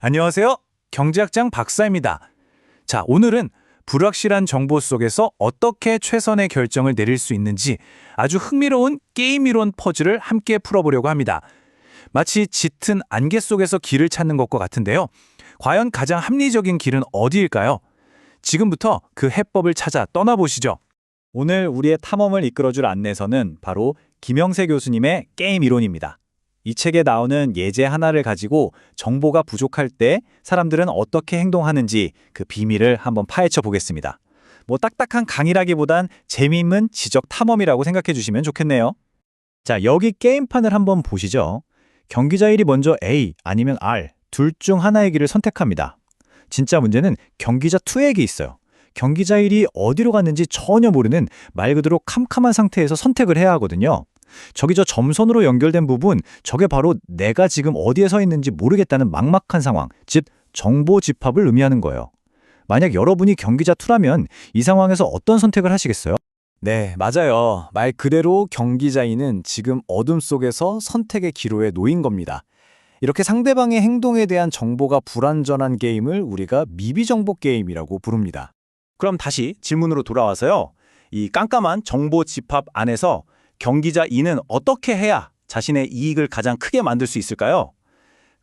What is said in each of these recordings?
안녕하세요. 경제학장 박사입니다. 자, 오늘은 불확실한 정보 속에서 어떻게 최선의 결정을 내릴 수 있는지 아주 흥미로운 게임 이론 퍼즐을 함께 풀어보려고 합니다. 마치 짙은 안개 속에서 길을 찾는 것과 같은데요. 과연 가장 합리적인 길은 어디일까요? 지금부터 그 해법을 찾아 떠나보시죠. 오늘 우리의 탐험을 이끌어줄 안내서는 바로 김영세 교수님의 게임 이론입니다. 이 책에 나오는 예제 하나를 가지고 정보가 부족할 때 사람들은 어떻게 행동하는지 그 비밀을 한번 파헤쳐 보겠습니다. 딱딱한 강의라기보단 재미있는 지적 탐험이라고 생각해 주시면 좋겠네요. 자, 여기 게임판을 한번 보시죠. 경기자 1이 먼저 A 아니면 R 둘 중 하나의 길을 선택합니다. 진짜 문제는 경기자 2에게 있어요. 경기자 1이 어디로 갔는지 전혀 모르는 말 그대로 캄캄한 상태에서 선택을 해야 하거든요. 저기 저 점선으로 연결된 부분, 저게 바로 내가 지금 어디에 서 있는지 모르겠다는 막막한 상황, 즉 정보 집합을 의미하는 거예요. 만약 여러분이 경기자 2라면 이 상황에서 어떤 선택을 하시겠어요? 네, 맞아요. 말 그대로 경기자인은 지금 어둠 속에서 선택의 기로에 놓인 겁니다. 이렇게 상대방의 행동에 대한 정보가 불완전한 게임을 우리가 미비정보 게임이라고 부릅니다. 그럼 다시 질문으로 돌아와서요. 이 깜깜한 정보 집합 안에서 경기자 2는 어떻게 해야 자신의 이익을 가장 크게 만들 수 있을까요?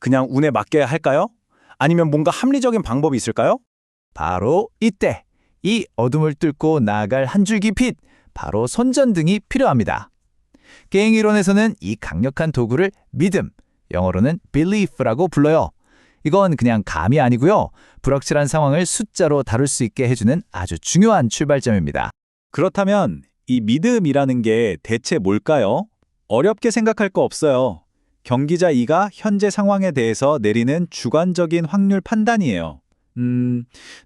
그냥 운에 맡겨야 할까요? 아니면 뭔가 합리적인 방법이 있을까요? 바로 이때 이 어둠을 뚫고 나아갈 한 줄기 빛, 바로 손전등이 필요합니다. 게임 이론에서는 이 강력한 도구를 믿음, 영어로는 belief라고 불러요. 이건 그냥 감이 아니고요. 불확실한 상황을 숫자로 다룰 수 있게 해주는 아주 중요한 출발점입니다. 그렇다면 이 믿음이라는 게 대체 뭘까요? 어렵게 생각할 거 없어요. 경기자 2가 현재 상황에 대해서 내리는 주관적인 확률 판단이에요.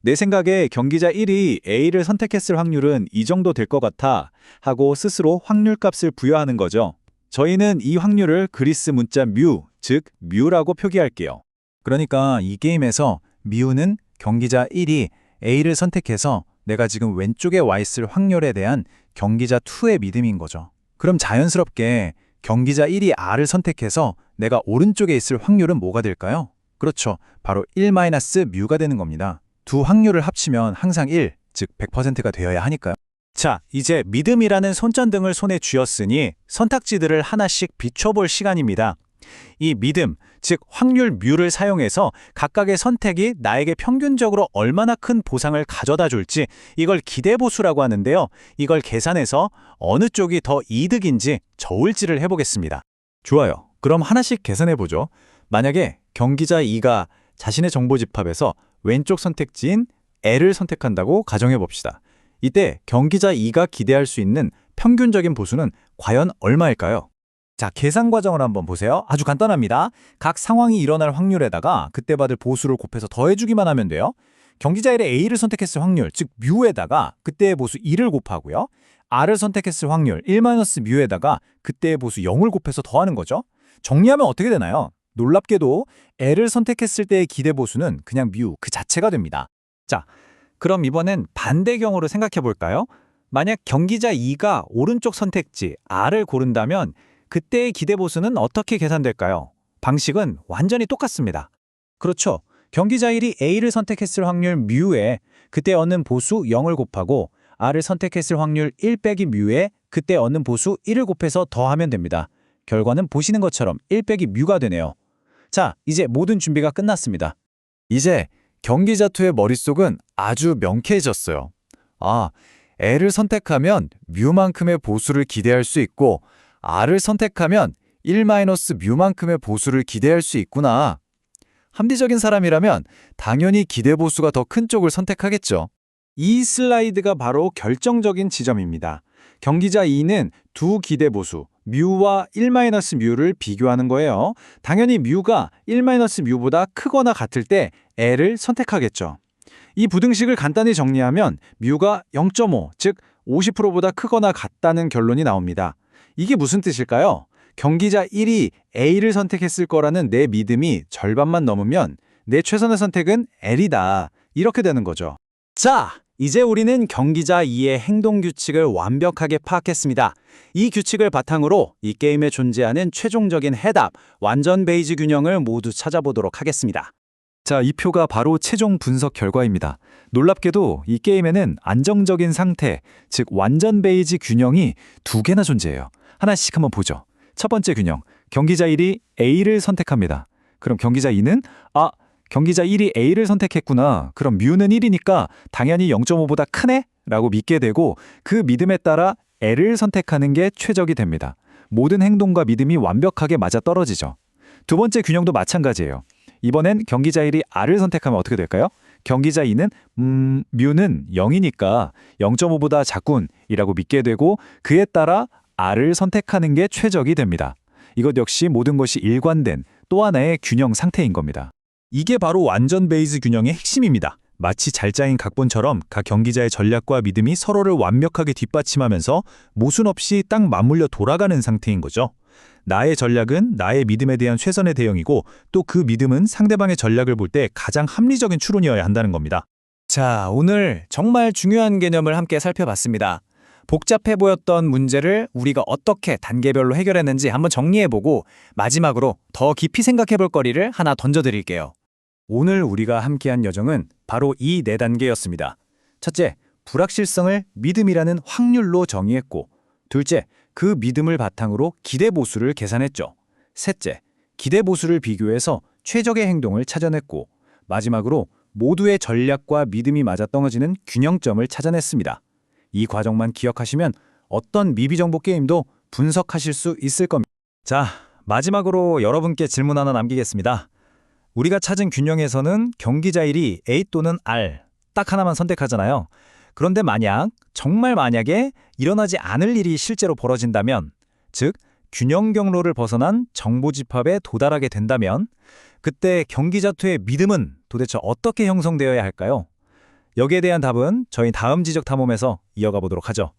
내 생각에 경기자 1이 A를 선택했을 확률은 이 정도 될 것 같아 하고 스스로 확률값을 부여하는 거죠. 저희는 이 확률을 그리스 문자 뮤, 즉 뮤라고 표기할게요. 그러니까 이 게임에서 미우는 경기자 1이 A를 선택해서 내가 지금 왼쪽에 와 있을 확률에 대한 경기자 2의 믿음인 거죠. 그럼 자연스럽게 경기자 1이 R을 선택해서 내가 오른쪽에 있을 확률은 뭐가 될까요? 그렇죠. 바로 1-뮤가 되는 겁니다. 두 확률을 합치면 항상 1, 즉 100%가 되어야 하니까요. 자, 이제 믿음이라는 손전등을 손에 쥐었으니 선택지들을 하나씩 비춰볼 시간입니다. 이 믿음, 즉 확률 뮤를 사용해서 각각의 선택이 나에게 평균적으로 얼마나 큰 보상을 가져다 줄지 이걸 기대보수라고 하는데요. 이걸 계산해서 어느 쪽이 더 이득인지 저울질을 해보겠습니다. 좋아요. 그럼 하나씩 계산해보죠. 만약에 경기자 2가 자신의 정보 집합에서 왼쪽 선택지인 L을 선택한다고 가정해봅시다. 이때 경기자 2가 기대할 수 있는 평균적인 보수는 과연 얼마일까요? 자, 계산 과정을 한번 보세요. 아주 간단합니다. 각 상황이 일어날 확률에다가 그때 받을 보수를 곱해서 더해주기만 하면 돼요. 경기자 1의 A를 선택했을 확률, 즉 뮤에다가 그때의 보수 2를 곱하고요. R을 선택했을 확률 1-뮤에다가 그때의 보수 0을 곱해서 더하는 거죠. 정리하면 어떻게 되나요? 놀랍게도 L을 선택했을 때의 기대 보수는 그냥 뮤 그 자체가 됩니다. 자, 그럼 이번엔 반대경우로 생각해 볼까요? 만약 경기자 2가 오른쪽 선택지 R을 고른다면 그때의 기대 보수는 어떻게 계산될까요? 방식은 완전히 똑같습니다. 그렇죠. 경기자 1이 A를 선택했을 확률 뮤에 그때 얻는 보수 0을 곱하고 R을 선택했을 확률 1-뮤에 그때 얻는 보수 1을 곱해서 더하면 됩니다. 결과는 보시는 것처럼 1-뮤가 되네요. 자, 이제 모든 준비가 끝났습니다. 이제 경기자 2의 머릿속은 아주 명쾌해졌어요. 아, L을 선택하면 뮤만큼의 보수를 기대할 수 있고 R을 선택하면 1-뮤만큼의 보수를 기대할 수 있구나. 합리적인 사람이라면 당연히 기대 보수가 더 큰 쪽을 선택하겠죠. 이 슬라이드가 바로 결정적인 지점입니다. 경기자 2는 두 기대 보수, 뮤와 1-뮤를 비교하는 거예요. 당연히 뮤가 1-뮤보다 크거나 같을 때 L을 선택하겠죠. 이 부등식을 간단히 정리하면 뮤가 0.5, 즉 50%보다 크거나 같다는 결론이 나옵니다. 이게 무슨 뜻일까요? 경기자 1이 A를 선택했을 거라는 내 믿음이 절반만 넘으면 내 최선의 선택은 L이다. 이렇게 되는 거죠. 자, 이제 우리는 경기자 2의 행동 규칙을 완벽하게 파악했습니다. 이 규칙을 바탕으로 이 게임에 존재하는 최종적인 해답, 완전 베이지 균형을 모두 찾아보도록 하겠습니다. 자, 이 표가 바로 최종 분석 결과입니다. 놀랍게도 이 게임에는 안정적인 상태, 즉 완전 베이지 균형이 두 개나 존재해요. 하나씩 한번 보죠. 첫 번째 균형, 경기자 1이 A를 선택합니다. 그럼 경기자 2는 경기자 1이 A를 선택했구나. 그럼 뮤는 1이니까 당연히 0.5보다 크네? 라고 믿게 되고 그 믿음에 따라 L을 선택하는 게 최적이 됩니다. 모든 행동과 믿음이 완벽하게 맞아떨어지죠. 두 번째 균형도 마찬가지예요. 이번엔 경기자 1이 R을 선택하면 어떻게 될까요? 경기자 2는 뮤는 0이니까 0.5보다 작군이라고 믿게 되고 그에 따라 R을 선택하는 게 최적이 됩니다. 이것 역시 모든 것이 일관된 또 하나의 균형 상태인 겁니다. 이게 바로 완전 베이지 균형의 핵심입니다. 마치 잘 짜인 각본처럼 각 경기자의 전략과 믿음이 서로를 완벽하게 뒷받침하면서 모순 없이 딱 맞물려 돌아가는 상태인 거죠. 나의 전략은 나의 믿음에 대한 최선의 대응이고 또 그 믿음은 상대방의 전략을 볼 때 가장 합리적인 추론이어야 한다는 겁니다. 자, 오늘 정말 중요한 개념을 함께 살펴봤습니다. 복잡해 보였던 문제를 우리가 어떻게 단계별로 해결했는지 한번 정리해보고 마지막으로 더 깊이 생각해볼 거리를 하나 던져드릴게요. 오늘 우리가 함께한 여정은 바로 이 4단계였습니다. 첫째, 불확실성을 믿음이라는 확률로 정의했고, 둘째, 그 믿음을 바탕으로 기대 보수를 계산했죠. 셋째, 기대 보수를 비교해서 최적의 행동을 찾아냈고, 마지막으로 모두의 전략과 믿음이 맞아떨어지는 균형점을 찾아냈습니다. 이 과정만 기억하시면 어떤 미비정보 게임도 분석하실 수 있을 겁니다. 자, 마지막으로 여러분께 질문 하나 남기겠습니다. 우리가 찾은 균형에서는 경기자 1이 A 또는 R 딱 하나만 선택하잖아요. 그런데 정말 만약에 일어나지 않을 일이 실제로 벌어진다면, 즉 균형 경로를 벗어난 정보 집합에 도달하게 된다면 그때 경기자2의 믿음은 도대체 어떻게 형성되어야 할까요? 여기에 대한 답은 저희 다음 지적 탐험에서 이어가 보도록 하죠.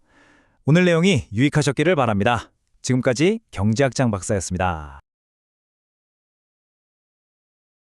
오늘 내용이 유익하셨기를 바랍니다. 지금까지 경제학장 박사였습니다.